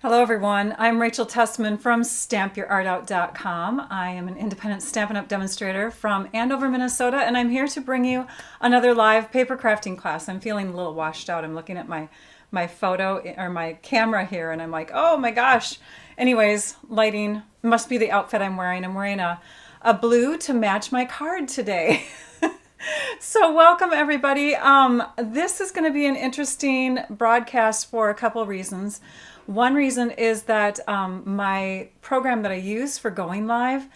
Hello everyone, I'm Rachel Tessman from stampyourartout.com. I am an independent Stampin' Up! Demonstrator from Andover, Minnesota, and I'm here to bring you another live paper crafting class. I'm feeling a little washed out. I'm looking at my photo or my camera here and I'm like, oh my gosh. Anyways, lighting must be the outfit I'm wearing. I'm wearing a blue to match my card today. So welcome everybody. This is going to be an interesting broadcast for a couple reasons. One reason is that my program that I use for going live,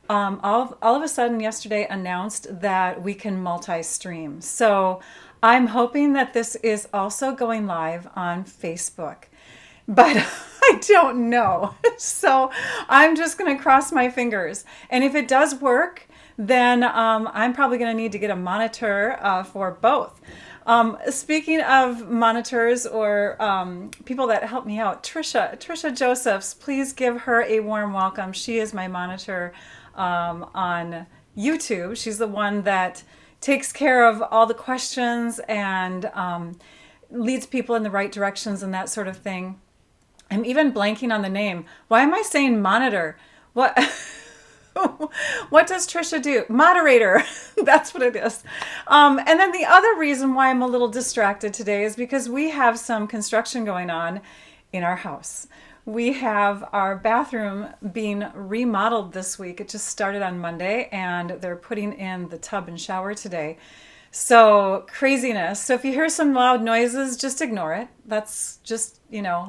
all of a sudden yesterday announced that we can multi-stream. So I'm hoping that this is also going live on Facebook, but I don't know. So I'm just going to cross my fingers. And if it does work, then I'm probably going to need to get a monitor for both. Speaking of monitors or people that help me out, Trisha Josephs, please give her a warm welcome. She is my monitor on YouTube. She's the one that takes care of all the questions and leads people in the right directions and that sort of thing. I'm even blanking on the name. Why am I saying monitor? What? What does Trisha do? Moderator. That's what it is. And then the other reason why I'm a little distracted today is because we have some construction going on in our house. We have our bathroom being remodeled this week. It just started on Monday and they're putting in the tub and shower today. So craziness. So if you hear some loud noises, just ignore it. That's just,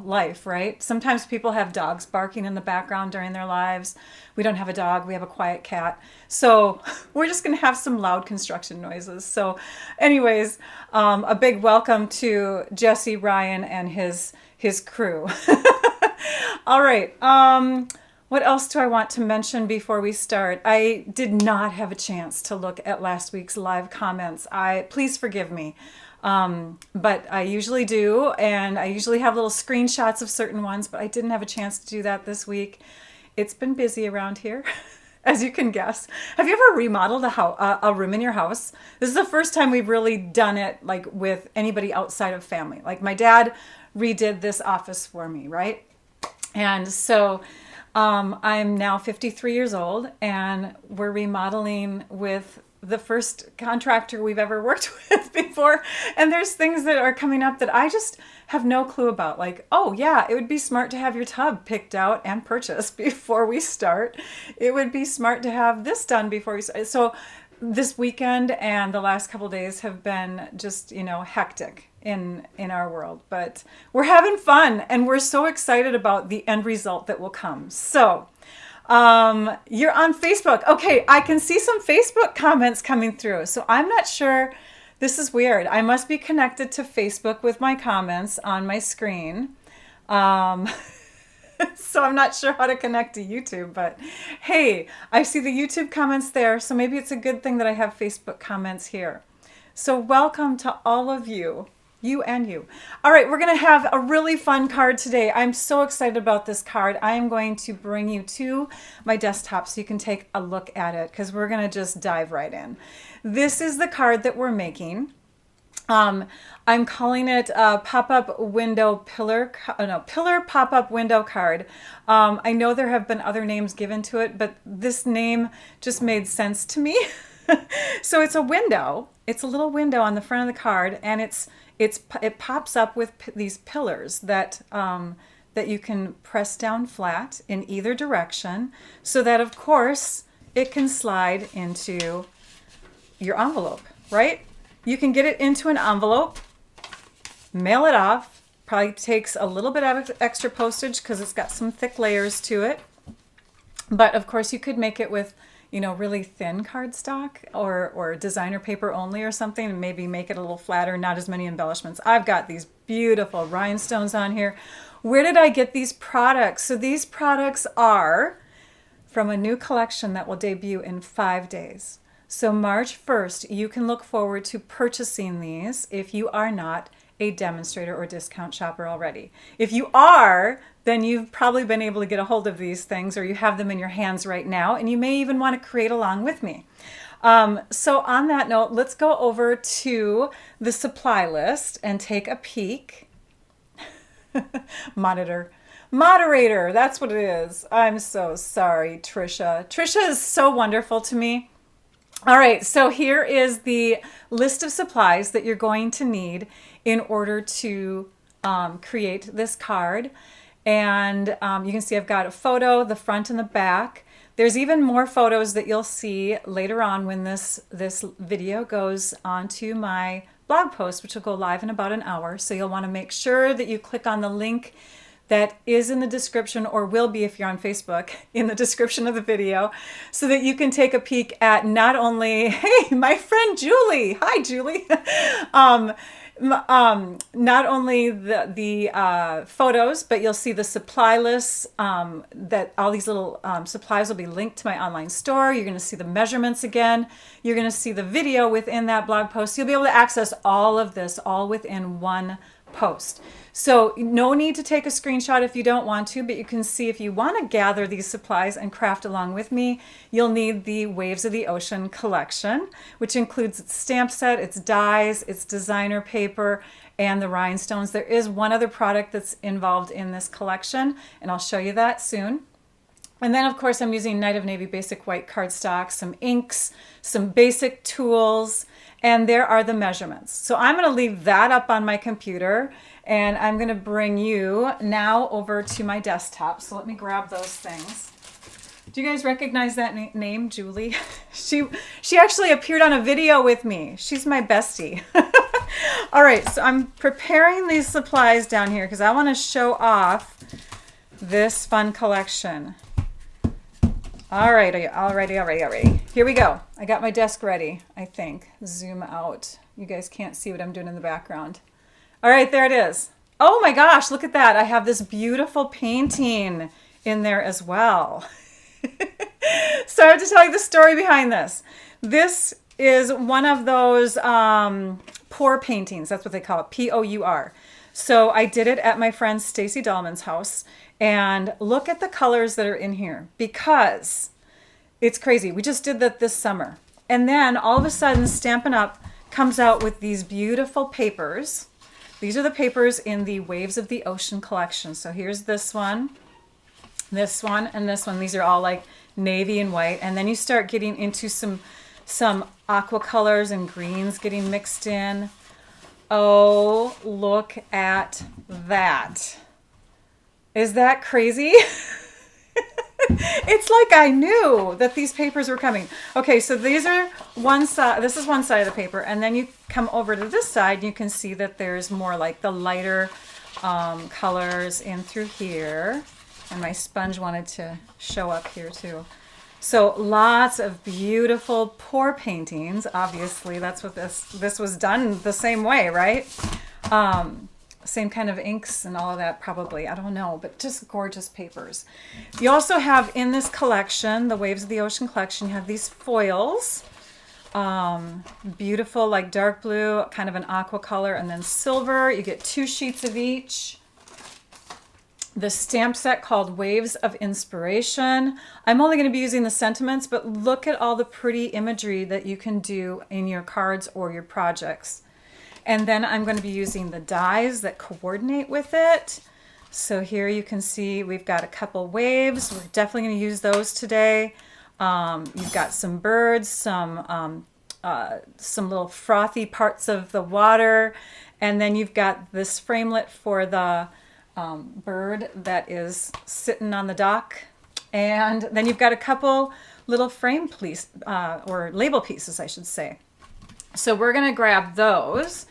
life, right? Sometimes people have dogs barking in the background during their lives. We don't have a dog. We have a quiet cat. So we're just going to have some loud construction noises. So anyways, a big welcome to Jesse Ryan and his crew. All right. What else do I want to mention before we start? I did not have a chance to look at last week's live comments. Please forgive me. But I usually do, and I usually have little screenshots of certain ones, but I didn't have a chance to do that this week. It's been busy around here, as you can guess. Have you ever remodeled a room in your house? This is the first time we've really done it like with anybody outside of family. Like my dad redid this office for me, right? And so I'm now 53 years old and we're remodeling with the first contractor we've ever worked with before. And there's things that are coming up that I just have no clue about. Like, oh yeah, it would be smart to have your tub picked out and purchased before we start. It would be smart to have this done before we start. So this weekend and the last couple of days have been just, hectic in our world, but we're having fun and we're so excited about the end result that will come. So you're on Facebook. Okay, I can see some Facebook comments coming through. So I'm not sure. This is weird. I must be connected to Facebook with my comments on my screen. So I'm not sure how to connect to YouTube, but hey, I see the YouTube comments there. So maybe it's a good thing that I have Facebook comments here. So welcome to all of you. You and you. All right, we're going to have a really fun card today. I'm so excited about this card. I am going to bring you to my desktop so you can take a look at it because we're going to just dive right in. This is the card that we're making. I'm calling it a pop-up window pillar pop-up window card. I know there have been other names given to it, but this name just made sense to me. So it's a window. It's a little window on the front of the card, and it pops up with these pillars that you can press down flat in either direction, so that of course it can slide into your envelope, right? You can get it into an envelope, mail it off. Probably takes a little bit of extra postage because it's got some thick layers to it. But of course you could make it with really thin cardstock or designer paper only or something, and maybe make it a little flatter, not as many embellishments. I've got these beautiful rhinestones on here. Where did I get these products? So these products are from a new collection that will debut in 5 days. So March 1st, you can look forward to purchasing these if you are not a demonstrator or discount shopper already. If you are, then you've probably been able to get a hold of these things, or you have them in your hands right now, and you may even want to create along with me. So on that note, let's go over to the supply list and take a peek. Monitor. Moderator, that's what it is. I'm so sorry, Trisha. Trisha is so wonderful to me. All right, so here is the list of supplies that you're going to need in order to create this card. And you can see I've got a photo, the front and the back. There's even more photos that you'll see later on when this video goes onto my blog post, which will go live in about an hour. So you'll want to make sure that you click on the link that is in the description, or will be if you're on Facebook, in the description of the video, so that you can take a peek at not only, hey, my friend Julie, hi Julie, not only the photos, but you'll see the supply lists, that all these little supplies will be linked to my online store. You're going to see the measurements again. You're going to see the video within that blog post. You'll be able to access all of this all within one post. So no need to take a screenshot if you don't want to, but you can see if you want to gather these supplies and craft along with me, you'll need the Waves of the Ocean collection, which includes its stamp set, its dies, its designer paper, and the rhinestones. There is one other product that's involved in this collection, and I'll show you that soon. And then, of course, I'm using Night of Navy Basic White cardstock, some inks, some basic tools, and there are the measurements. So I'm going to leave that up on my computer, and I'm going to bring you now over to my desktop. So let me grab those things. Do you guys recognize that name, Julie? She actually appeared on a video with me. She's my bestie. All right, so I'm preparing these supplies down here because I want to show off this fun collection. Alrighty. Here we go. I got my desk ready, I think. Zoom out. You guys can't see what I'm doing in the background. All right, there it is. Oh my gosh, look at that. I have this beautiful painting in there as well. So I have to tell you the story behind this. This is one of those pour paintings. That's what they call it, P-O-U-R. So I did it at my friend Stacy Dahlman's house. And look at the colors that are in here, because it's crazy. We just did that this summer. And then all of a sudden Stampin' Up! Comes out with these beautiful papers. These are the papers in the Waves of the Ocean collection. So here's this one, and this one. These are all like navy and white. And then you start getting into some aqua colors and greens getting mixed in. Oh, look at that. Is that crazy? It's like I knew that these papers were coming. Okay, so these are one side. This is one side of the paper, and then you come over to this side, and you can see that there's more like the lighter colors in through here. And my sponge wanted to show up here too. So lots of beautiful pour paintings. Obviously, that's what this was done the same way, right? Same kind of inks and all of that, probably. I don't know, but just gorgeous papers. You also have in this collection, the Waves of the Ocean collection, you have these foils. Beautiful, like dark blue, kind of an aqua color, and then silver. You get 2 sheets of each. The stamp set called Waves of Inspiration. I'm only going to be using the sentiments, but look at all the pretty imagery that you can do in your cards or your projects. And then I'm going to be using the dies that coordinate with it. So here you can see we've got a couple waves. We're definitely going to use those today. You've got some birds, some little frothy parts of the water. And then you've got this framelit for the bird that is sitting on the dock. And then you've got a couple little frame piece, or label pieces, I should say. So we're going to grab those.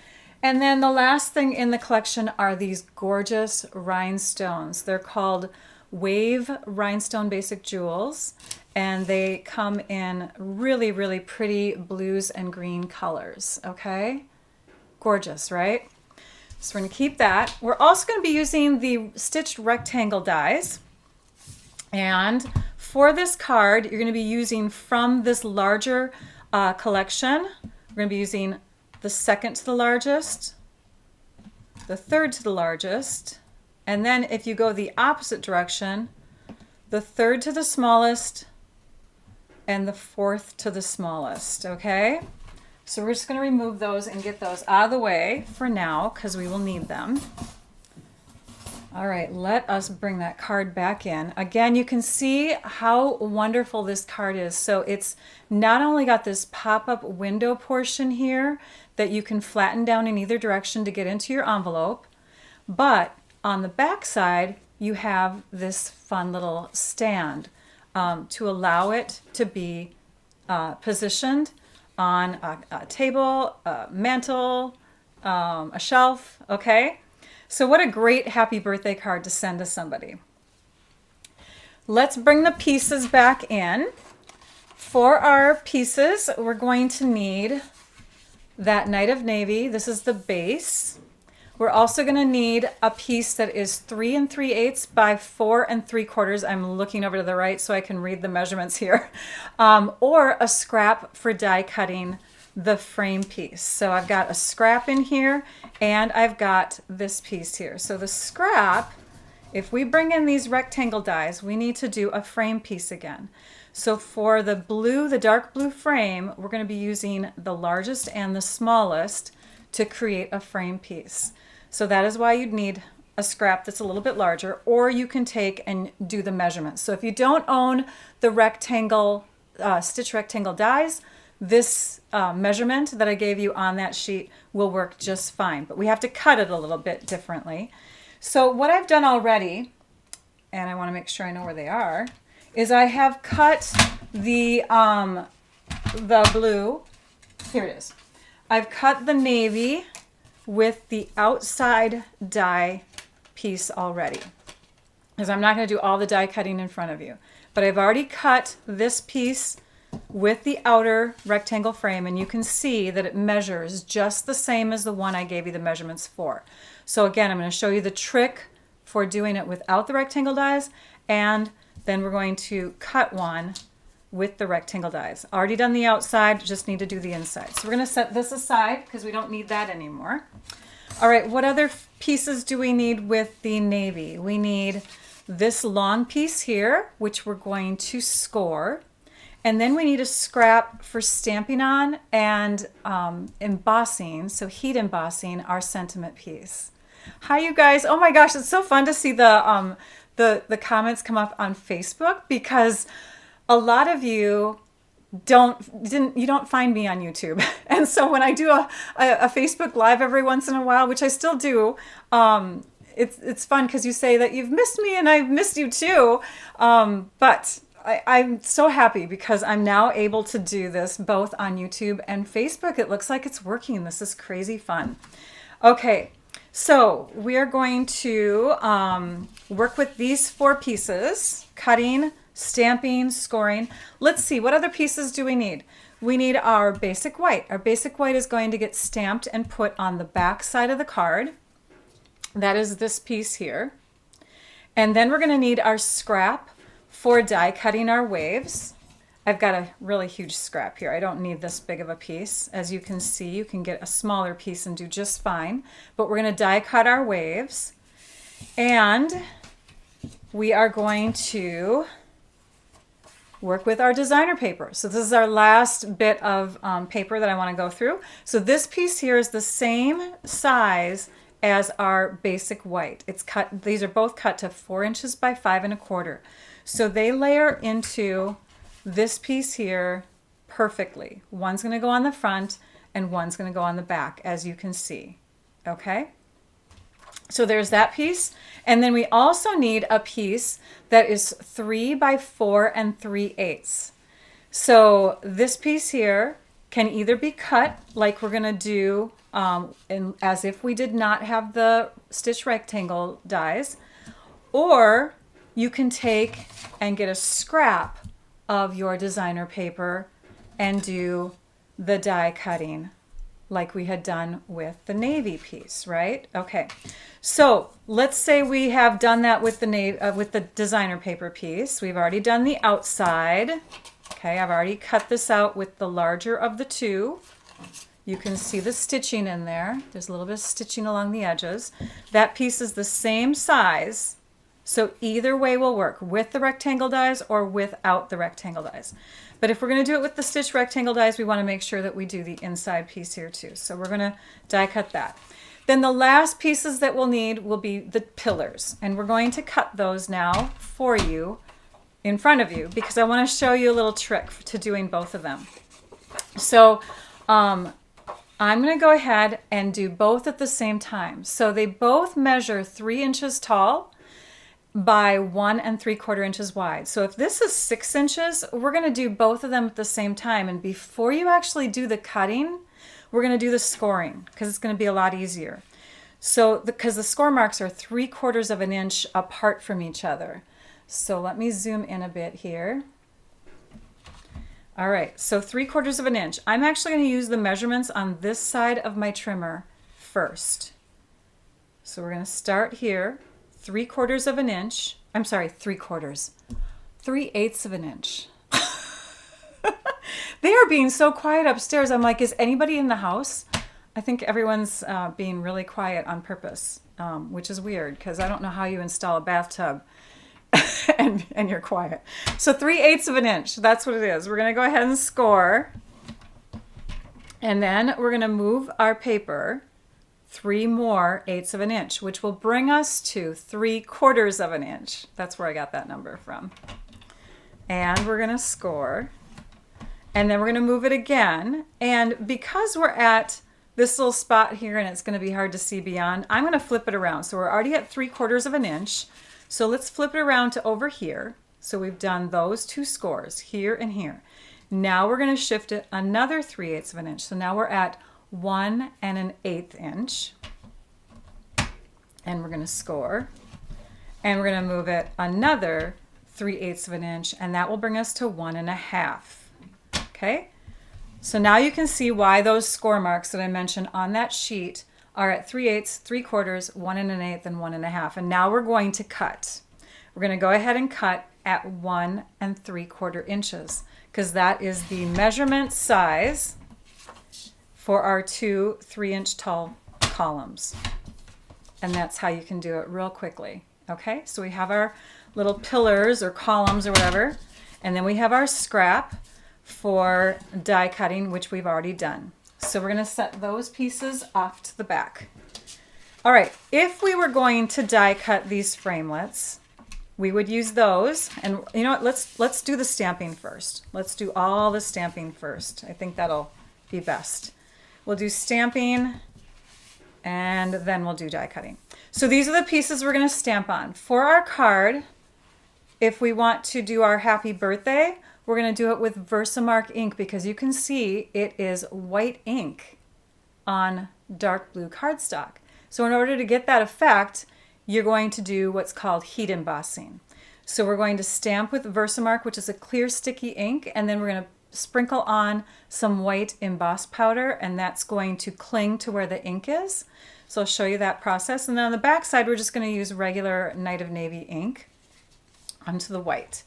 And then the last thing in the collection are these gorgeous rhinestones. They're called Wave Rhinestone Basic Jewels, and they come in really, really pretty blues and green colors, okay? Gorgeous, right? So we're going to keep that. We're also going to be using the stitched rectangle dies. And for this card, you're going to be using from this larger collection. We're going to be using the second to the largest, the third to the largest, and then if you go the opposite direction, the third to the smallest, and the fourth to the smallest, okay? So we're just going to remove those and get those out of the way for now because we will need them. All right, let us bring that card back in. Again, you can see how wonderful this card is. So it's not only got this pop-up window portion here that you can flatten down in either direction to get into your envelope, but on the back side, you have this fun little stand to allow it to be positioned on a table, a mantle, a shelf, okay? So what a great happy birthday card to send to somebody. Let's bring the pieces back in. For our pieces, we're going to need that Night of Navy. This is the base. We're also going to need a piece that is 3 3/8 by 4 3/4. I'm looking over to the right so I can read the measurements here. Or a scrap for die cutting the frame piece. So I've got a scrap in here and I've got this piece here. So the scrap, if we bring in these rectangle dies, we need to do a frame piece again. So for the blue, the dark blue frame, we're going to be using the largest and the smallest to create a frame piece. So that is why you'd need a scrap that's a little bit larger, or you can take and do the measurements. So if you don't own the rectangle, stitch rectangle dies, this measurement that I gave you on that sheet will work just fine, but we have to cut it a little bit differently. So what I've done already, and I want to make sure I know where they are, is I have cut the blue. Here it is. I've cut the navy with the outside die piece already, because I'm not going to do all the die cutting in front of you, but I've already cut this piece with the outer rectangle frame, and you can see that it measures just the same as the one I gave you the measurements for. So again, I'm going to show you the trick for doing it without the rectangle dies, and then we're going to cut one with the rectangle dies. Already done the outside, just need to do the inside. So we're going to set this aside because we don't need that anymore. All right, what other pieces do we need with the navy? We need this long piece here, which we're going to score. And then we need a scrap for stamping on and embossing, so heat embossing our sentiment piece. Hi, you guys. Oh my gosh, it's so fun to see the comments come up on Facebook, because a lot of you don't find me on YouTube. And so when I do a Facebook Live every once in a while, which I still do, it's fun because you say that you've missed me and I've missed you too. But I'm so happy because I'm now able to do this both on YouTube and Facebook. It looks like it's working. This is crazy fun. Okay, so we are going to work with these 4 pieces: cutting, stamping, scoring. Let's see, what other pieces do we need? We need our basic white. Our basic white is going to get stamped and put on the back side of the card. That is this piece here. And then we're going to need our scrap for die cutting our waves. I've got a really huge scrap here. I don't need this big of a piece. As you can see, you can get a smaller piece and do just fine. But we're going to die cut our waves. And we are going to work with our designer paper. So this is our last bit of paper that I want to go through. So this piece here is the same size as our basic white. It's cut, these are both cut to 4 inches by 5 1/4. So they layer into this piece here perfectly. One's going to go on the front and one's going to go on the back, as you can see. Okay? So there's that piece. And then we also need a piece that is 3 by 4 3/8. So this piece here can either be cut like we're going to do as if we did not have the stitch rectangle dies, or you can take and get a scrap of your designer paper and do the die cutting like we had done with the navy piece, right? Okay, so let's say we have done that with the designer paper piece. We've already done the outside. Okay, I've already cut this out with the larger of the 2. You can see the stitching in there. There's a little bit of stitching along the edges. That piece is the same size. So either way will work, with the rectangle dies or without the rectangle dies. But if we're going to do it with the stitch rectangle dies, we want to make sure that we do the inside piece here too. So we're going to die cut that. Then the last pieces that we'll need will be the pillars. And we're going to cut those now for you in front of you because I want to show you a little trick to doing both of them. So I'm going to go ahead and do both at the same time. So they both measure 3 inches tall by 1 3/4 inches wide. So if this is 6 inches, we're going to do both of them at the same time. And before you actually do the cutting, we're going to do the scoring because it's going to be a lot easier. So because the score marks are 3/4 of an inch apart from each other. So let me zoom in a bit here. All right, so 3/4 of an inch. I'm actually going to use the measurements on this side of my trimmer first. So we're going to start here, 3/4 of an inch. I'm sorry, 3/4. 3/8 of an inch. They are being so quiet upstairs. I'm like, is anybody in the house? I think everyone's being really quiet on purpose, which is weird because I don't know how you install a bathtub and you're quiet. So 3/8 of an inch, that's what it is. We're going to go ahead and score. And then we're going to move our paper 3 more eighths of an inch, which will bring us to 3/4 of an inch. That's where I got that number from. And we're going to score. And then we're going to move it again. And because we're at this little spot here and it's going to be hard to see beyond, I'm going to flip it around. So we're already at 3/4 of an inch. So let's flip it around to over here. So we've done those 2 scores, here and here. Now we're going to shift it another 3/8 of an inch. So now we're at 1 1/8 inch. And we're going to score. And we're going to move it another 3/8 of an inch. And that will bring us to 1 1/2. Okay, so now you can see why those score marks that I mentioned on that sheet are at 3/8, 3/4, 1 1/8, and 1 1/2. And now we're going to cut. We're going to go ahead and cut at 1 3/4 inches because that is the measurement size for our 2 3-inch tall columns. And that's how you can do it real quickly. Okay, so we have our little pillars or columns or whatever, and then we have our scrap for die cutting, which we've already done. So we're going to set those pieces off to the back. All right, if we were going to die cut these framelets, we would use those. And you know what, let's do the stamping first. Let's do all the stamping first. I think that'll be best. We'll do stamping and then we'll do die cutting. So these are the pieces we're going to stamp on. For our card, if we want to do our happy birthday, we're going to do it with Versamark ink because you can see it is white ink on dark blue cardstock. So in order to get that effect, you're going to do what's called heat embossing. So we're going to stamp with Versamark, which is a clear sticky ink, and then we're going to sprinkle on some white emboss powder, and that's going to cling to where the ink is. So I'll show you that process. And then on the back side, we're just going to use regular Night of Navy ink onto the white.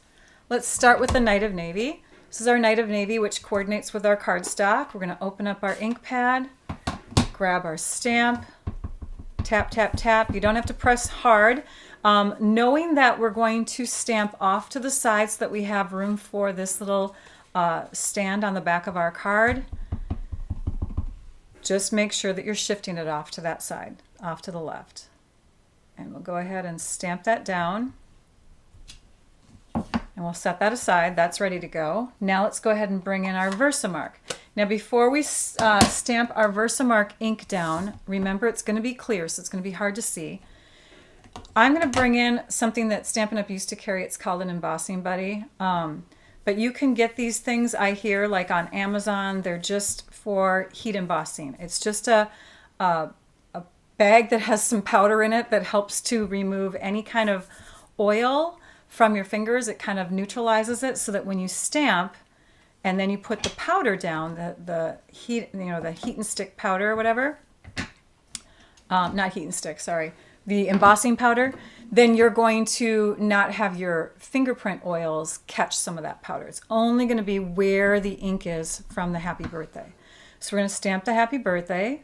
Let's start with the Night of Navy. This is our Night of Navy, which coordinates with our cardstock. We're going to open up our ink pad, grab our stamp, tap, tap, tap. You don't have to press hard. Knowing that we're going to stamp off to the sides so that we have room for this little stand on the back of our card, just make sure that you're shifting it off to that side, off to the left. And we'll go ahead and stamp that down. And we'll set that aside. That's ready to go. Now let's go ahead and bring in our Versamark. Now before we stamp our Versamark ink down, remember it's going to be clear, so it's going to be hard to see. I'm going to bring in something that Stampin' Up! Used to carry. It's called an embossing buddy. But you can get these things, I hear, like on Amazon. They're just for heat embossing. It's just a bag that has some powder in it that helps to remove any kind of oil from your fingers. It kind of neutralizes it so that when you stamp and then you put the powder down, the heat, the heat and stick powder or whatever, not heat and stick, sorry, the embossing powder, then you're going to not have your fingerprint oils catch some of that powder. It's only going to be where the ink is from the happy birthday. So we're going to stamp the happy birthday,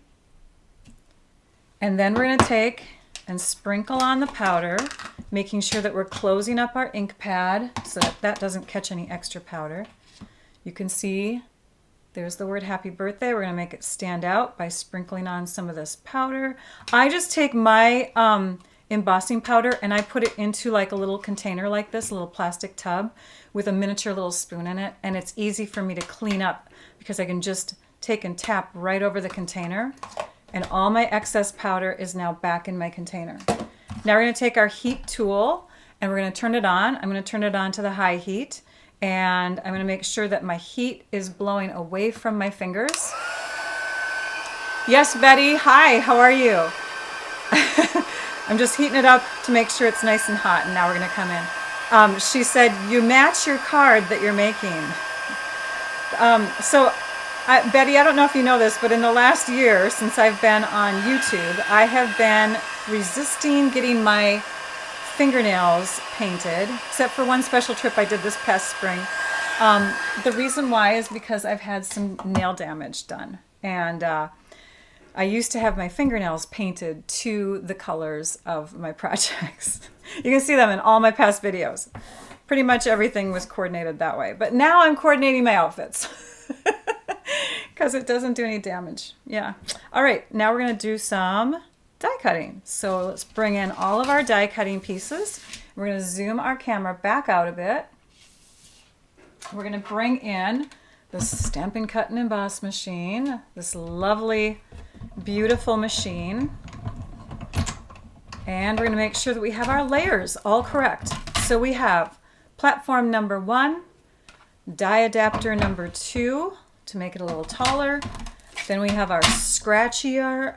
and then we're going to take and sprinkle on the powder, making sure that we're closing up our ink pad so that that doesn't catch any extra powder. You can see There's the word happy birthday. We're going to make it stand out by sprinkling on some of this powder. I just take my embossing powder and I put it into like a little container like this, a little plastic tub with a miniature little spoon in it. And it's easy for me to clean up because I can just take and tap right over the container. And all my excess powder is now back in my container. Now we're going to take our heat tool and we're going to turn it on. I'm going to turn it on to the high heat. And I'm going to make sure that my heat is blowing away from my fingers. Yes, Betty. Hi, how are you? I'm just heating it up to make sure it's nice and hot. And now we're going to come in. She said, you match your card that you're making. Betty, I don't know if you know this, but in the last year since I've been on YouTube, I have been resisting getting my fingernails painted, except for one special trip I did this past spring. The reason why is because I've had some nail damage done. And I used to have my fingernails painted to the colors of my projects. You can see them in all my past videos. Pretty much everything was coordinated that way. But now I'm coordinating my outfits. Because it doesn't do any damage. Yeah. All right, now we're going to do some die cutting. So let's bring in all of our die cutting pieces. We're going to zoom our camera back out a bit. We're going to bring in the Stampin' Cut and Emboss machine, this lovely, beautiful machine. And we're going to make sure that we have our layers all correct. So we have platform number 1, die adapter number 2 to make it a little taller. Then we have our scratchier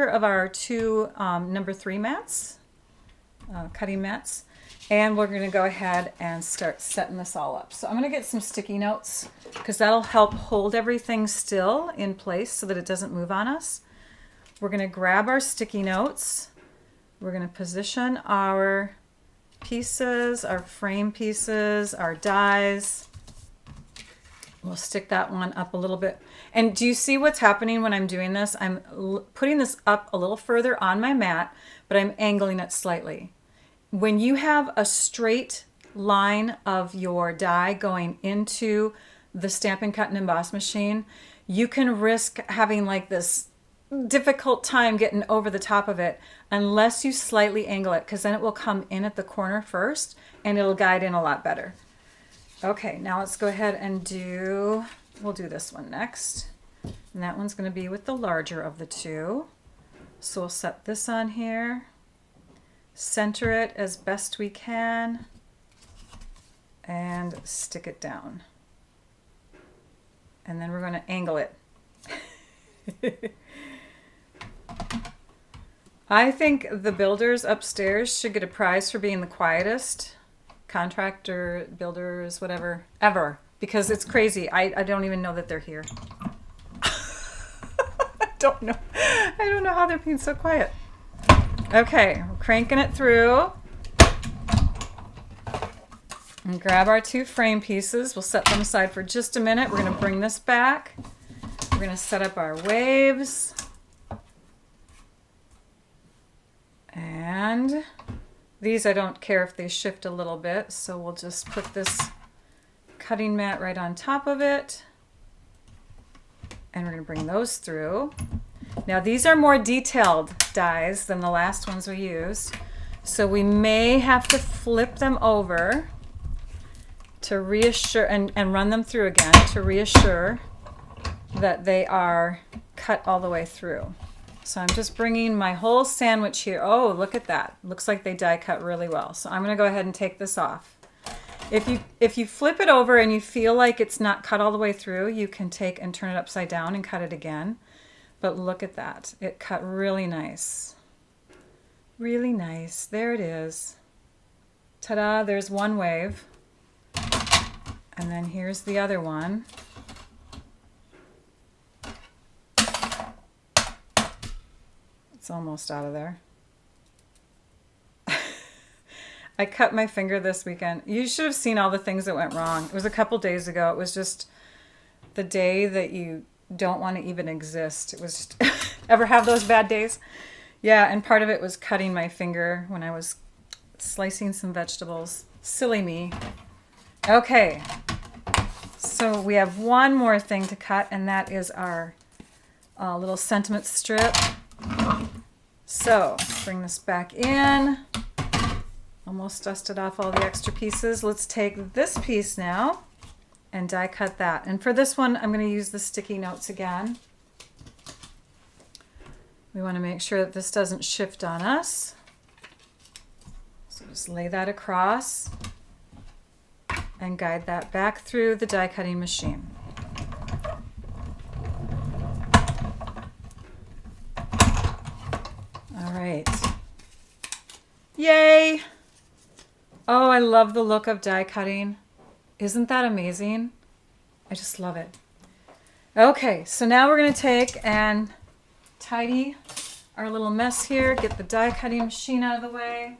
of our 2 number 3 mats, cutting mats. And we're going to go ahead and start setting this all up. So I'm going to get some sticky notes because that'll help hold everything still in place so that it doesn't move on us. We're going to grab our sticky notes. We're going to position our pieces, our frame pieces, our dies. We'll stick that one up a little bit. And do you see what's happening when I'm doing this? I'm putting this up a little further on my mat, but I'm angling it slightly. When you have a straight line of your die going into the Stampin' Cut and Emboss machine, you can risk having like this difficult time getting over the top of it unless you slightly angle it, because then it will come in at the corner first and it'll guide in a lot better. Okay, now let's go ahead and we'll do this one next. And that one's going to be with the larger of the 2. So we'll set this on here, center it as best we can, and stick it down. And then we're going to angle it. I think the builders upstairs should get a prize for being the quietest contractor, builders, whatever, ever, because it's crazy. I don't even know that they're here. I don't know how they're being so quiet. Okay, we're cranking it through. And grab our 2 frame pieces. We'll set them aside for just a minute. We're going to bring this back. We're going to set up our waves. And these I don't care if they shift a little bit, so we'll just put this cutting mat right on top of it. And we're going to bring those through. Now these are more detailed dies than the last ones we used, so we may have to flip them over to reassure and run them through again to reassure that they are cut all the way through. So I'm just bringing my whole sandwich here. Oh, look at that. Looks like they die cut really well. So I'm going to go ahead and take this off. If you flip it over and you feel like it's not cut all the way through, you can take and turn it upside down and cut it again. But look at that. It cut really nice. Really nice. There it is. Ta-da, there's one wave. And then here's the other one. It's almost out of there. I cut my finger this weekend. You should have seen all the things that went wrong. It was a couple days ago. It was just the day that you don't want to even exist. It was just, ever have those bad days? Yeah, and part of it was cutting my finger when I was slicing some vegetables. Silly me. Okay, so So we have one more thing to cut, and that is our little sentiment strip. So bring this back in. Almost dusted off all the extra pieces. Let's take this piece now and die cut that. And for this one, I'm going to use the sticky notes again. We want to make sure that this doesn't shift on us. So just lay that across and guide that back through the die cutting machine. All right. Yay! Oh, I love the look of die cutting. Isn't that amazing? I just love it. Okay, so now we're going to take and tidy our little mess here, get the die cutting machine out of the way.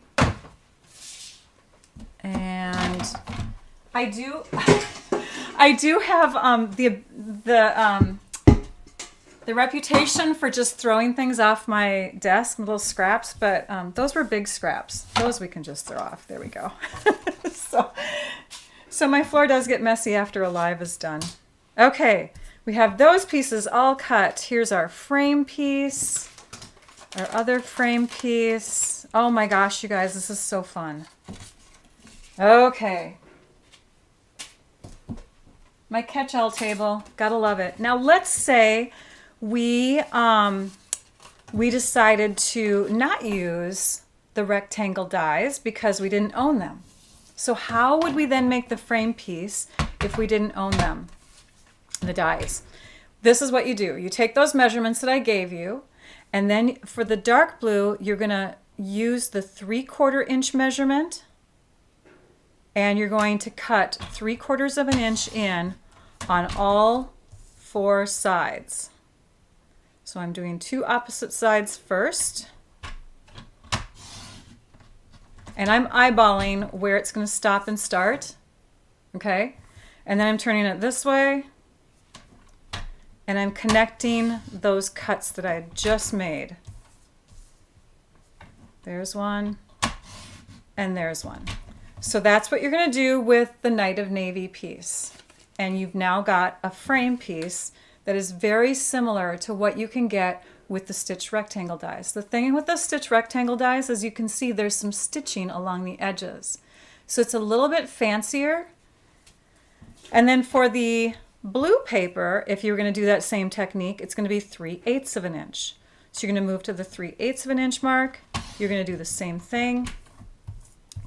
And I do have the reputation for just throwing things off my desk, little scraps, but those were big scraps. Those we can just throw off. There we go. So my floor does get messy after a live is done. Okay, we have those pieces all cut. Here's our frame piece, our other frame piece. Oh my gosh, you guys, this is so fun. Okay. My catch-all table, gotta love it. Now let's say we decided to not use the rectangle dies because we didn't own them. So how would we then make the frame piece if we didn't own them, the dies? This is what you do. You take those measurements that I gave you, and then for the dark blue, you're gonna use the 3/4 inch measurement, and you're going to cut 3/4 of an inch in on all 4 sides. So I'm doing 2 opposite sides first. And I'm eyeballing where it's going to stop and start. Okay? And then I'm turning it this way. And I'm connecting those cuts that I had just made. There's one. And there's one. So that's what you're going to do with the Night of Navy piece. And you've now got a frame piece that is very similar to what you can get with the stitch rectangle dies. The thing with the stitch rectangle dies is you can see there's some stitching along the edges. So it's a little bit fancier. And then for the blue paper, if you're going to do that same technique, it's going to be 3/8 of an inch. So you're going to move to the 3/8 of an inch mark. You're going to do the same thing.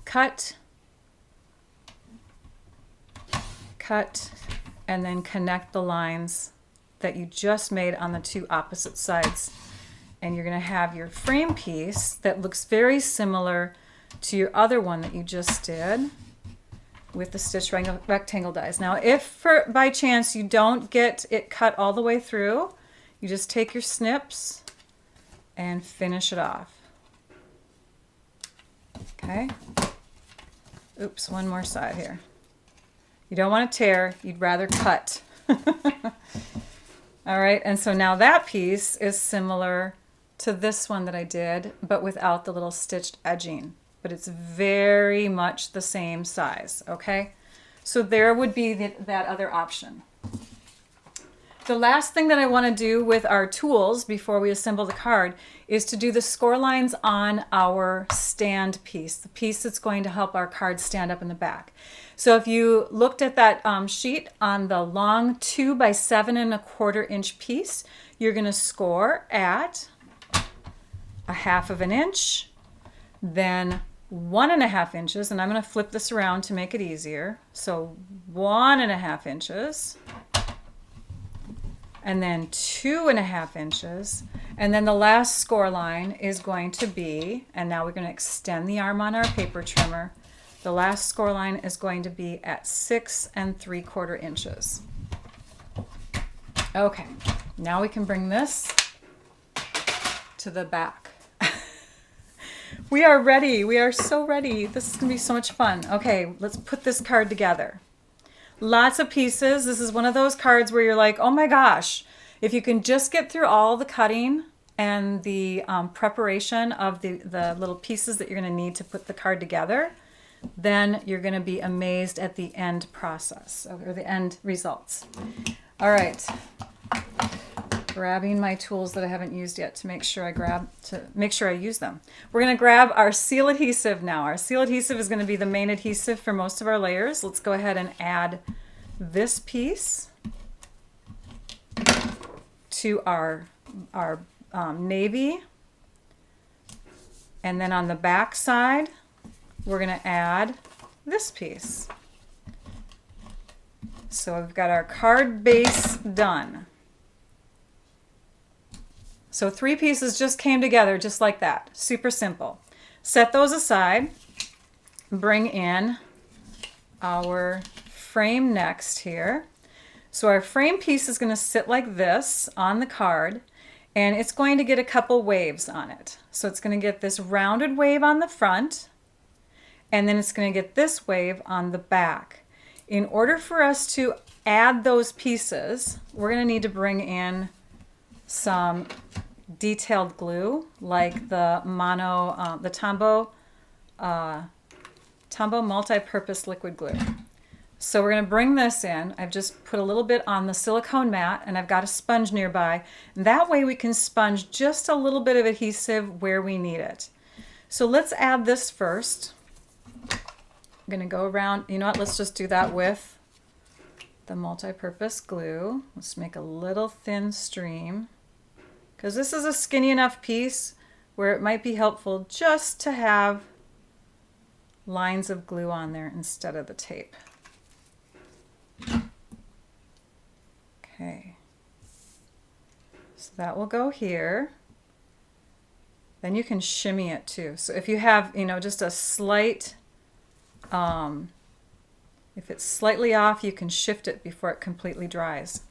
Cut, cut, and then connect the lines that you just made on the 2 opposite sides. And you're going to have your frame piece that looks very similar to your other one that you just did with the stitch rectangle dies. Now, if by chance you don't get it cut all the way through, you just take your snips and finish it off. Okay. Oops, one more side here. You don't want to tear, you'd rather cut. All right, and so now that piece is similar to this one that I did, but without the little stitched edging. But it's very much the same size, okay? So there would be that other option. The last thing that I want to do with our tools before we assemble the card is to do the score lines on our stand piece, the piece that's going to help our card stand up in the back. So if you looked at that sheet on the long 2 by 7 1/4 inch piece, you're going to score at 1/2 of an inch, then 1.5 inches, and I'm going to flip this around to make it easier. So 1.5 inches, and then 2.5 inches, and then the last score line is going to be, and now we're going to extend the arm on our paper trimmer. The last score line is going to be at 6 3/4 inches. Okay, now we can bring this to the back. We are ready. We are so ready. This is going to be so much fun. Okay, let's put this card together. Lots of pieces. This is one of those cards where you're like, oh my gosh, if you can just get through all the cutting and the preparation of the little pieces that you're going to need to put the card together, then you're going to be amazed at the end process or the end results. All right. Grabbing my tools that I haven't used yet to make sure I use them. We're going to grab our seal adhesive now. Our seal adhesive is going to be the main adhesive for most of our layers. Let's go ahead and add this piece to our navy. And then on the back side, we're going to add this piece. So we've got our card base done. So 3 pieces just came together just like that. Super simple. Set those aside. Bring in our frame next here. So our frame piece is going to sit like this on the card, and it's going to get a couple waves on it. So it's going to get this rounded wave on the front, and then it's going to get this wave on the back. In order for us to add those pieces, we're going to need to bring in some detailed glue, like the Tombow multi-purpose liquid glue. So we're going to bring this in. I've just put a little bit on the silicone mat, and I've got a sponge nearby. And that way we can sponge just a little bit of adhesive where we need it. So let's add this first. I'm going to go around. You know what? Let's just do that with the multi-purpose glue. Let's make a little thin stream, because this is a skinny enough piece where it might be helpful just to have lines of glue on there instead of the tape. Okay, so that will go here. Then you can shimmy it too. So if you have, just a slight, if it's slightly off, you can shift it before it completely dries.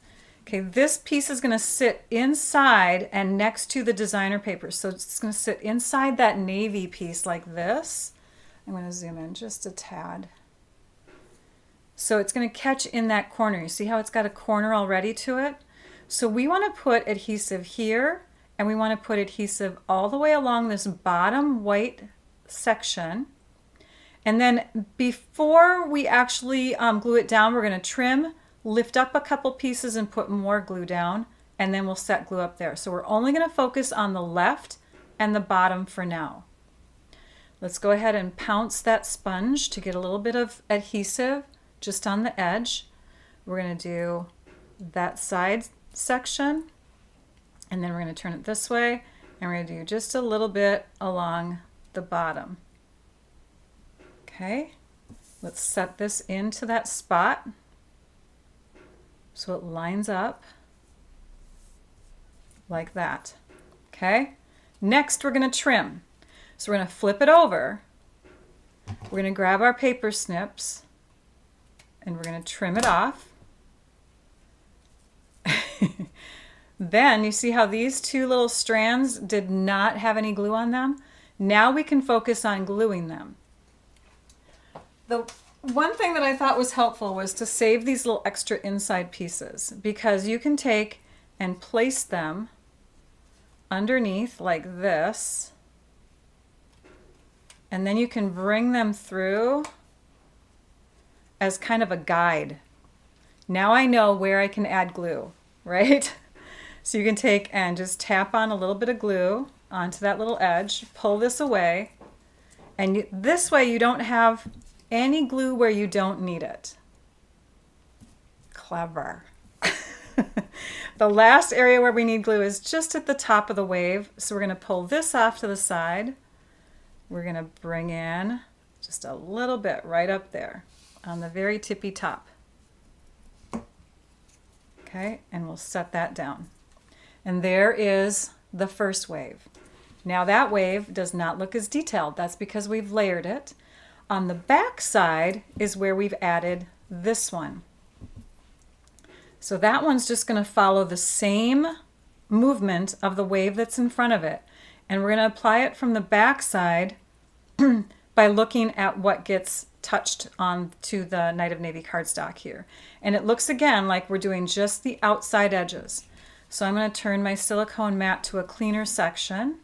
Okay, this piece is going to sit inside and next to the designer paper. So it's going to sit inside that navy piece like this. I'm going to zoom in just a tad. So it's going to catch in that corner. You see how it's got a corner already to it? So we want to put adhesive here, and we want to put adhesive all the way along this bottom white section. And then before we actually glue it down, we're going to trim, lift up a couple pieces and put more glue down, and then we'll set glue up there. So we're only going to focus on the left and the bottom for now. Let's go ahead and pounce that sponge to get a little bit of adhesive just on the edge. We're going to do that side section, and then we're going to turn it this way, and we're going to do just a little bit along the bottom. Okay, let's set this into that spot so it lines up like that. Okay, next we're going to trim. So we're going to flip it over. We're going to grab our paper snips and we're going to trim it off. Then you see how these 2 little strands did not have any glue on them? Now we can focus on gluing them. The one thing that I thought was helpful was to save these little extra inside pieces, because you can take and place them underneath like this, and then you can bring them through as kind of a guide. Now I know where I can add glue, right? So you can take and just tap on a little bit of glue onto that little edge, pull this away, and this way you don't have any glue where you don't need it. Clever. The last area where we need glue is just at the top of the wave. So we're going to pull this off to the side. We're going to bring in just a little bit right up there on the very tippy top. Okay, and we'll set that down. And there is the first wave. Now that wave does not look as detailed. That's because we've layered it. On the back side is where we've added this one. So that one's just going to follow the same movement of the wave that's in front of it. And we're going to apply it from the back side by looking at what gets touched on to the Night of Navy cardstock here. And it looks again like we're doing just the outside edges. So I'm going to turn my silicone mat to a cleaner section,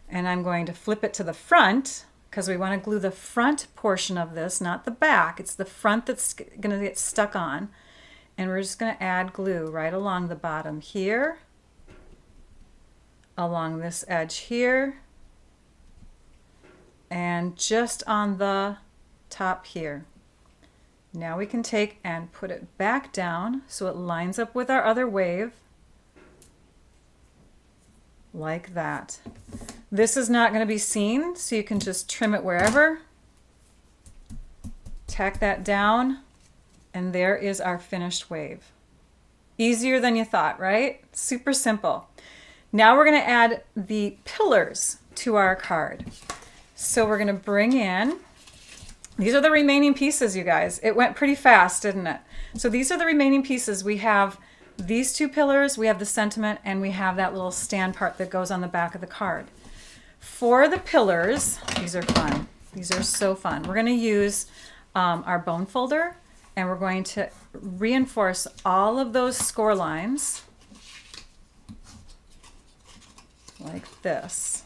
and I'm going to flip it to the front, because we want to glue the front portion of this, not the back. It's the front that's going to get stuck on. And we're just going to add glue right along the bottom here, along this edge here, and just on the top here. Now we can take and put it back down so it lines up with our other wave, like that. This is not going to be seen, so you can just trim it wherever. Tack that down, and there is our finished wave. Easier than you thought, right? Super simple. Now we're going to add the pillars to our card. So we're going to bring in, these are the remaining pieces, you guys. It went pretty fast, didn't it? So these are the remaining pieces. We have these two pillars, we have the sentiment, and we have that little stand part that goes on the back of the card. For the pillars, these are fun. These are so fun. We're going to use our bone folder, and we're going to reinforce all of those score lines like this.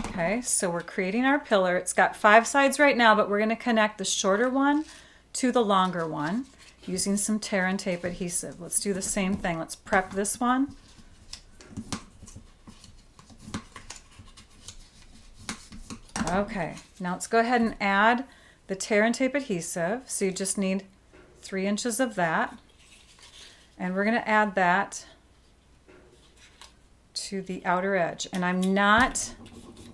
Okay, so we're creating our pillar. It's got 5 sides right now, but we're going to connect the shorter one to the longer one using some tear and tape adhesive. Let's do the same thing. Let's prep this one. Okay, now let's go ahead and add the tear and tape adhesive. So you just need 3 inches of that. And we're going to add that to the outer edge. And I'm not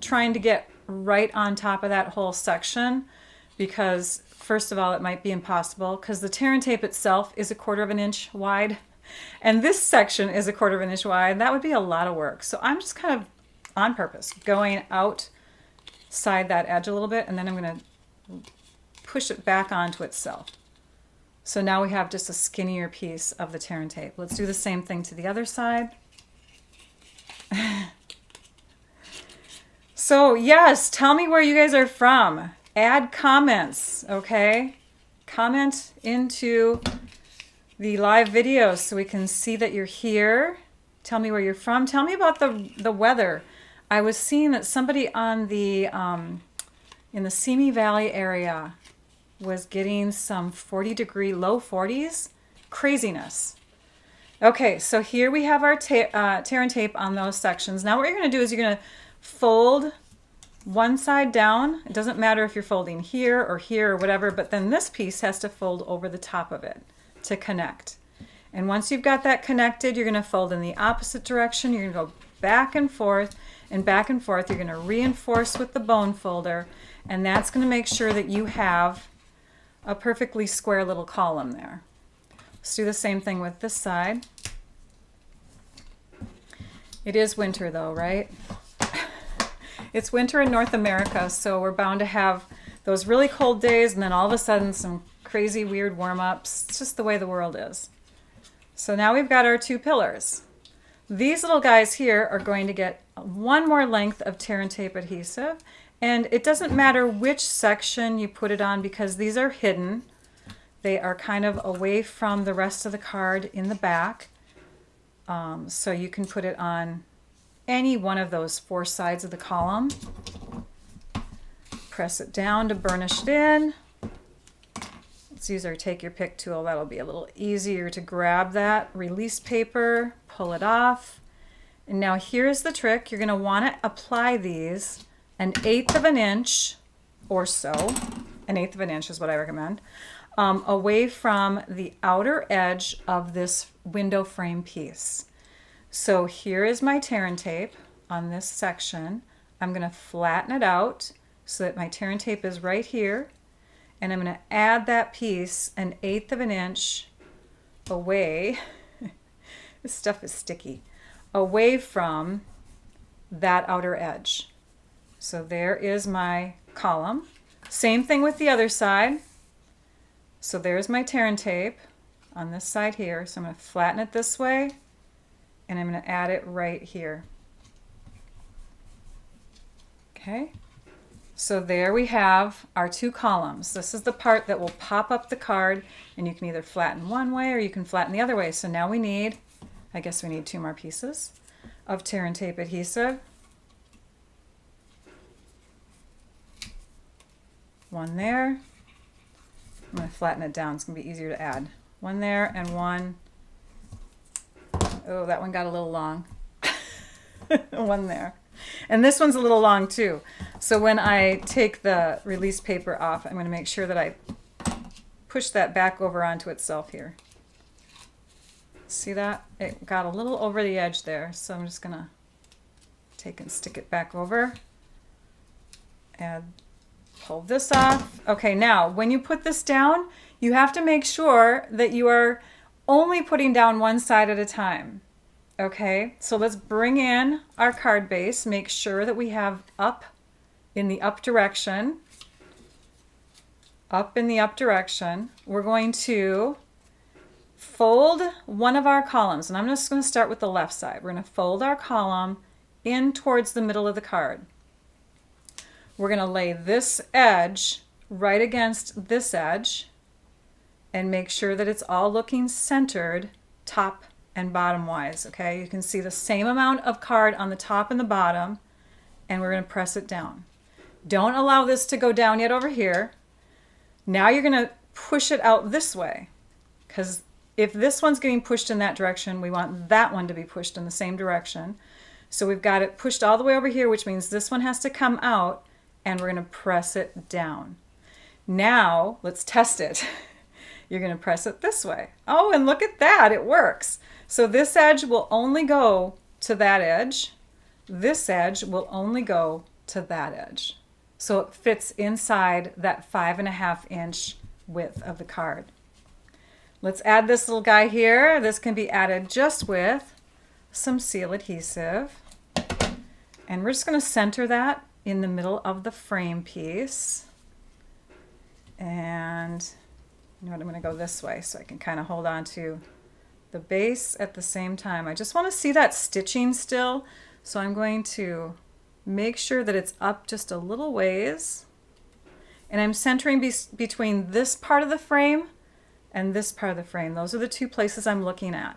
trying to get right on top of that whole section because first of all, it might be impossible because the tear and tape itself is 1/4 inch wide and this section is 1/4 inch wide. That would be a lot of work. So I'm just kind of on purpose going outside that edge a little bit, and then I'm going to push it back onto itself. So now we have just a skinnier piece of the tear and tape. Let's do the same thing to the other side. So yes, tell me where you guys are from. Add comments, okay? Comment into the live videos so we can see that you're here. Tell me where you're from. Tell me about the weather. I was seeing that somebody on the in the Simi Valley area was getting some 40-degree, low 40s. Craziness. Okay, so here we have our tear and tape on those sections. Now what you're going to do is you're going to fold one side down. It doesn't matter if you're folding here or whatever, but then this piece has to fold over the top of it to connect. And once you've got that connected, you're going to fold in the opposite direction. You're going to go back and forth and back and forth. You're going to reinforce with the bone folder, and that's going to make sure that you have a perfectly square little column there. Let's do the same thing with this side. It is winter though, right? It's winter in North America, so we're bound to have those really cold days and then all of a sudden some crazy weird warm-ups. It's just the way the world is. So now we've got our 2 pillars. These little guys here are going to get 1 more length of tear and tape adhesive, and it doesn't matter which section you put it on because these are hidden. They are kind of away from the rest of the card in the back. So you can put it on any one of those 4 sides of the column. Press it down to burnish it in. Let's use our take your pick tool. That'll be a little easier to grab that. Release paper, pull it off. And now here's the trick. You're going to want to apply these 1/8 of an inch or so. 1/8 of an inch is what I recommend. Away from the outer edge of this window frame piece. So here is my tear and tape on this section. I'm going to flatten it out so that my tear and tape is right here. And I'm going to add that piece 1/8 of an inch away. This stuff is sticky. Away from that outer edge. So there is my column. Same thing with the other side. So there's my tear and tape on this side here. So I'm going to flatten it this way, and I'm going to add it right here. Okay, so there we have our 2 columns. This is the part that will pop up the card, and you can either flatten one way or you can flatten the other way. So now we need, I guess we need 2 more pieces of tear and tape adhesive. one there. I'm going to flatten it down. It's going to be easier to add. One there and one. Oh, that one got a little long. One there. And this one's a little long too. So when I take the release paper off, I'm going to make sure that I push that back over onto itself here. See that? It got a little over the edge there. So I'm just going to take and stick it back over. Pull this off. Okay, now when you put this down, you have to make sure that you are only putting down one side at a time. Okay, so let's bring in our card base. Make sure that we have up in the up direction. Up in the up direction. We're going to fold one of our columns, and I'm just going to start with the left side. We're going to fold our column in towards the middle of the card. We're going to lay this edge right against this edge and make sure that it's all looking centered top and bottom wise. Okay, you can see the same amount of card on the top and the bottom, and we're going to press it down. Don't allow this to go down yet over here. Now you're going to push it out this way, because if this one's getting pushed in that direction, we want that one to be pushed in the same direction. So we've got it pushed all the way over here, which means this one has to come out, and we're going to press it down. Now let's test it. You're going to press it this way. Oh, and look at that, it works. So this edge will only go to that edge. This edge will only go to that edge. So it fits inside that 5.5 inch width of the card. Let's add this little guy here. This can be added just with some seal adhesive. And we're just going to center that in the middle of the frame piece. And you know what, I'm going to go this way so I can kind of hold on to the base at the same time. I just want to see that stitching still, so I'm going to make sure that it's up just a little ways, and I'm centering between this part of the frame and this part of the frame. Those are the two places I'm looking at,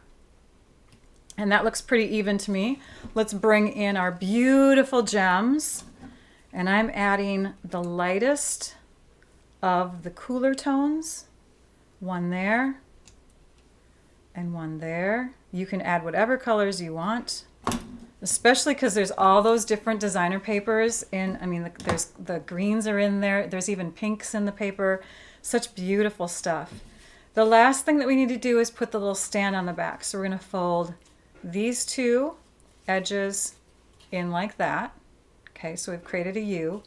and that looks pretty even to me. Let's bring in our beautiful gems, and I'm adding the lightest of the cooler tones. One there and one there. You can add whatever colors you want, especially because there's all those different designer papers in. I mean, there's the greens are in there. There's even pinks in the paper. Such beautiful stuff. The last thing that we need to do is put the little stand on the back. So we're going to fold these two edges in like that. Okay, so we've created a U.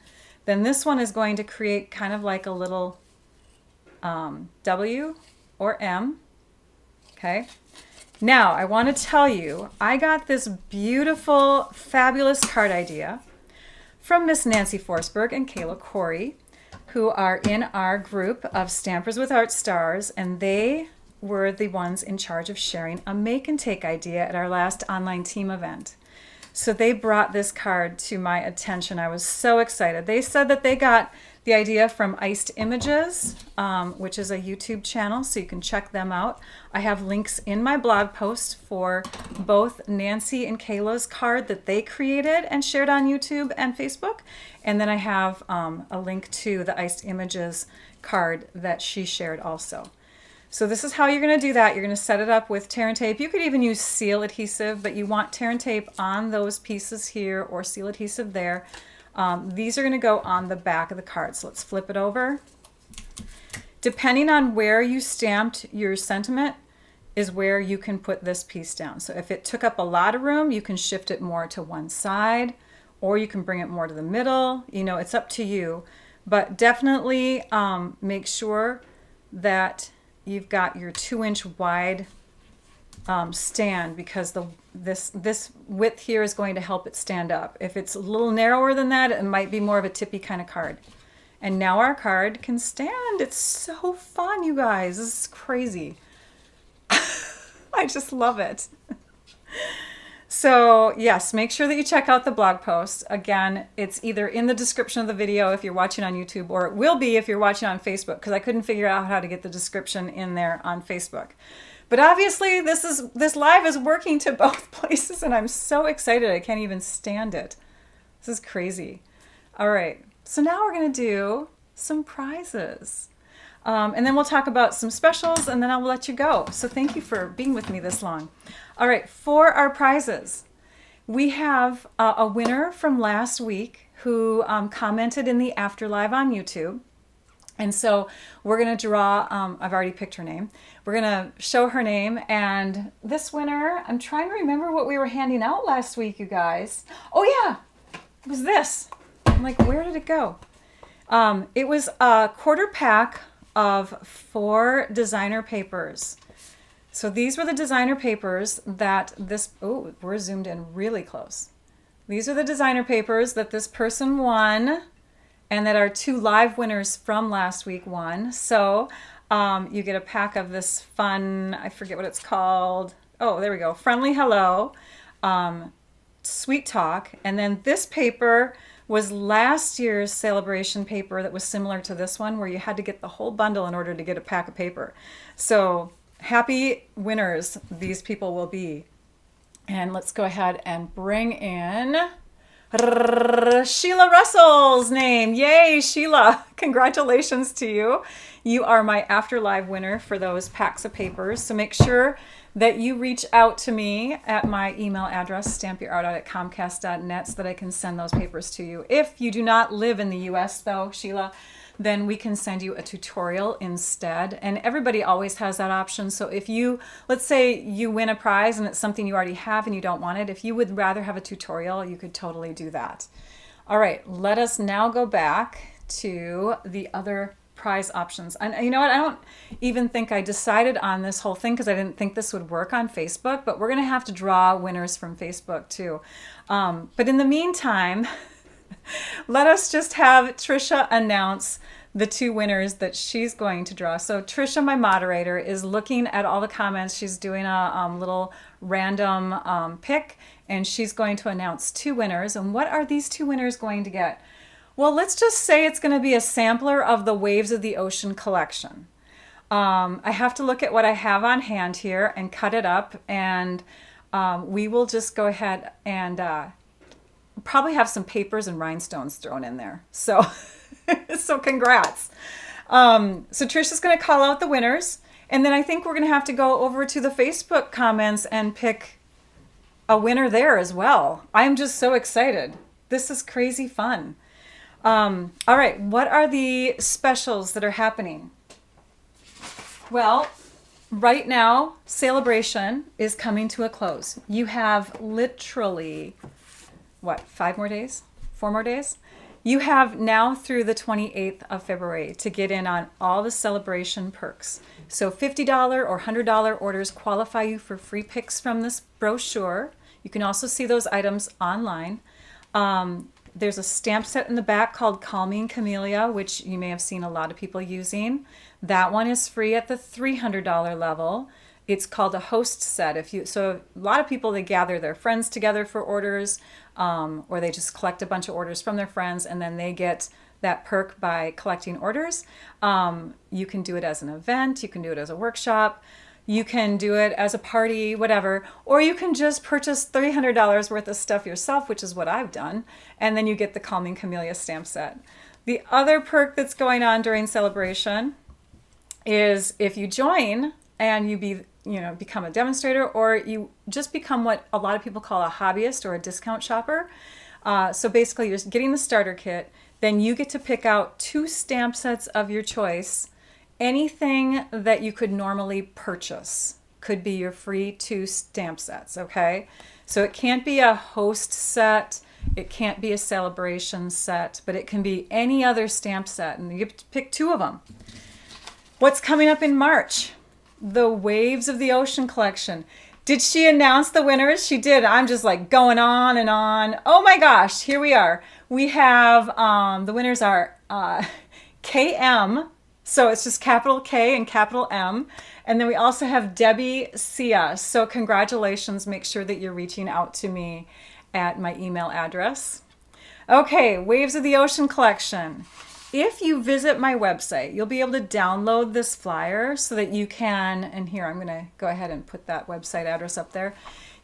Then this one is going to create kind of like a little W or M. Okay. Now I want to tell you, I got this beautiful, fabulous card idea from Miss Nancy Forsberg and Kayla Corey, who are in our group of Stampers with Art Stars, and they were the ones in charge of sharing a make and take idea at our last online team event. So they brought this card to my attention. I was so excited. They said that they got the idea from Iced Images, which is a YouTube channel, so you can check them out. I have links in my blog post for both Nancy and Kayla's card that they created and shared on YouTube and Facebook. And then I have a link to the Iced Images card that she shared also. So this is how you're going to do that. You're going to set it up with tear and tape. You could even use seal adhesive, but you want tear and tape on those pieces here or seal adhesive there. These are going to go on the back of the card. So let's flip it over. Depending on where you stamped your sentiment is where you can put this piece down. So if it took up a lot of room, you can shift it more to one side, or you can bring it more to the middle. You know, it's up to you. But definitely make sure that you've got your 2-inch wide stand, because this width here is going to help it stand up. If it's a little narrower than that, it might be more of a tippy kind of card. And now our card can stand. It's so fun, you guys. This is crazy. I just love it. So yes, make sure that you check out the blog post. Again, it's either in the description of the video if you're watching on YouTube, or it will be if you're watching on Facebook, because I couldn't figure out how to get the description in there on Facebook. But obviously this live is working to both places, and I'm so excited I can't even stand it. This is crazy. All right, so now we're going to do some prizes. And then we'll talk about some specials, and then I'll let you go. So thank you for being with me this long. All right, for our prizes, we have a winner from last week who commented in the Afterlive on YouTube. And so we're going to draw, I've already picked her name. We're going to show her name. And this winner, I'm trying to remember what we were handing out last week, you guys. Oh yeah, it was this. I'm like, where did it go? It was a quarter pack of 4 designer papers. So these were the designer papers that this, oh, we're zoomed in really close. These are the designer papers that this person won, and that our 2 live winners from last week won. So you get a pack of this fun, I forget what it's called. Oh, there we go. Friendly Hello, Sweet Talk. And then this paper was last year's celebration paper that was similar to this one, where you had to get the whole bundle in order to get a pack of paper. So happy winners these people will be. And let's go ahead and bring in Sheila Russell's name. Yay, Sheila. Congratulations to you. You are my Afterlive winner for those packs of papers. So make sure that you reach out to me at my email address, stampyourartout@comcast.net, so that I can send those papers to you. If you do not live in the US though, Sheila, then we can send you a tutorial instead. And everybody always has that option. So if you, let's say you win a prize and it's something you already have and you don't want it, if you would rather have a tutorial, you could totally do that. All right, let us now go back to the other prize options. And you know what, I don't even think I decided on this whole thing because I didn't think this would work on Facebook, but we're gonna have to draw winners from Facebook too. But in the meantime, let us just have Trisha announce the 2 winners that she's going to draw. So Trisha, my moderator, is looking at all the comments. She's doing a little random pick, and she's going to announce 2 winners. And what are these 2 winners going to get? Well, let's just say it's going to be a sampler of the Waves of the Ocean collection. I have to look at what I have on hand here and cut it up, and we will just go ahead and probably have some papers and rhinestones thrown in there. So, so congrats. So Trisha's going to call out the winners, and then I think we're going to have to go over to the Facebook comments and pick a winner there as well. I'm just so excited. This is crazy fun. All right, what are the specials that are happening? Well, right now, Celebration is coming to a close. You have literally, what, 5 more days? 4 more days? You have now through the 28th of February to get in on all the Celebration perks. So $50 or $100 orders qualify you for free picks from this brochure. You can also see those items online. There's a stamp set in the back called Calming Camellia, which you may have seen a lot of people using. That one is free at the $300 level. It's called a host set. So a lot of people, they gather their friends together for orders, or they just collect a bunch of orders from their friends, and then they get that perk by collecting orders. You can do it as an event, you can do it as a workshop, you can do it as a party, whatever, or you can just purchase $300 worth of stuff yourself, which is what I've done, and then you get the Calming Camellia stamp set. The other perk that's going on during Celebration is if you join and you become a demonstrator, or you just become what a lot of people call a hobbyist or a discount shopper. So basically you're getting the starter kit, then you get to pick out 2 stamp sets of your choice. Anything that you could normally purchase could be your free 2 stamp sets, okay? So it can't be a host set, it can't be a celebration set, but it can be any other stamp set, and you get to pick 2 of them. What's coming up in March? The Waves of the Ocean collection. Did she announce the winners? She did. I'm just like going on and on. Oh my gosh, here we are. We have, the winners are KM, so it's just capital K and capital M. And then we also have Debbie Sia. So congratulations. Make sure that you're reaching out to me at my email address. Okay, Waves of the Ocean collection. If you visit my website, you'll be able to download this flyer so that you can, and here I'm going to go ahead and put that website address up there.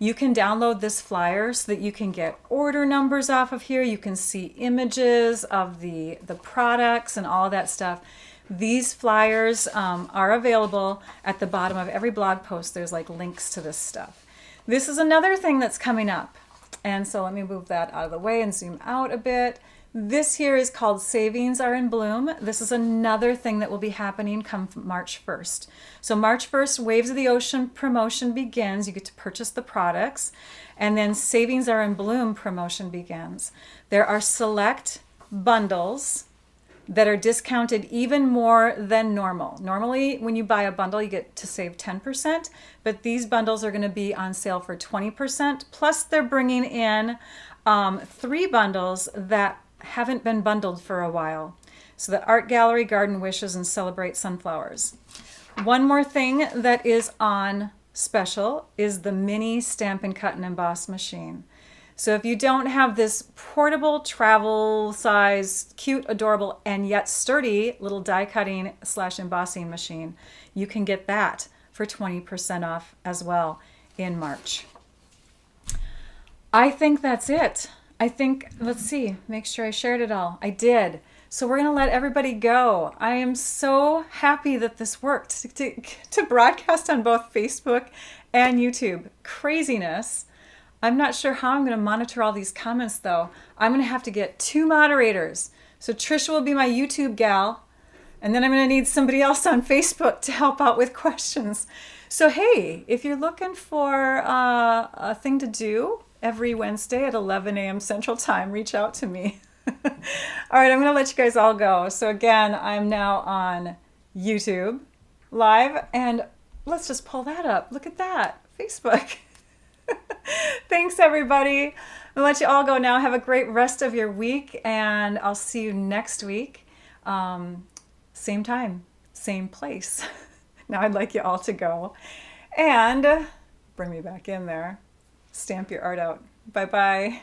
You can download this flyer so that you can get order numbers off of here. You can see images of the products and all that stuff. These flyers are available at the bottom of every blog post. There's like links to this stuff. This is another thing that's coming up. And so let me move that out of the way and zoom out a bit. This here is called Savings Are in Bloom. This is another thing that will be happening come March 1st. So March 1st, Waves of the Ocean promotion begins. You get to purchase the products. And then Savings Are in Bloom promotion begins. There are select bundles that are discounted even more than normal. Normally, when you buy a bundle, you get to save 10%, but these bundles are gonna be on sale for 20%. Plus, they're bringing in 3 bundles that haven't been bundled for a while. So the Art Gallery, Garden Wishes, and Celebrate Sunflowers. One more thing that is on special is the mini Stamp and Cut and Emboss machine. So if you don't have this portable, travel size, cute, adorable, and yet sturdy little die cutting / embossing machine, you can get that for 20% off as well in March. I think that's it. Let's see, make sure I shared it all. I did. So we're gonna let everybody go. I am so happy that this worked to broadcast on both Facebook and YouTube. Craziness. I'm not sure how I'm gonna monitor all these comments though. I'm gonna have to get 2 moderators. So Trisha will be my YouTube gal, and then I'm gonna need somebody else on Facebook to help out with questions. So hey, if you're looking for a thing to do, every Wednesday at 11 a.m. Central Time, reach out to me. All right, I'm going to let you guys all go. So again, I'm now on YouTube Live, and let's just pull that up. Look at that, Facebook. Thanks, everybody. I'll let you all go now. Have a great rest of your week, and I'll see you next week. Same time, same place. Now I'd like you all to go. And bring me back in there. Stamp your art out. Bye-bye.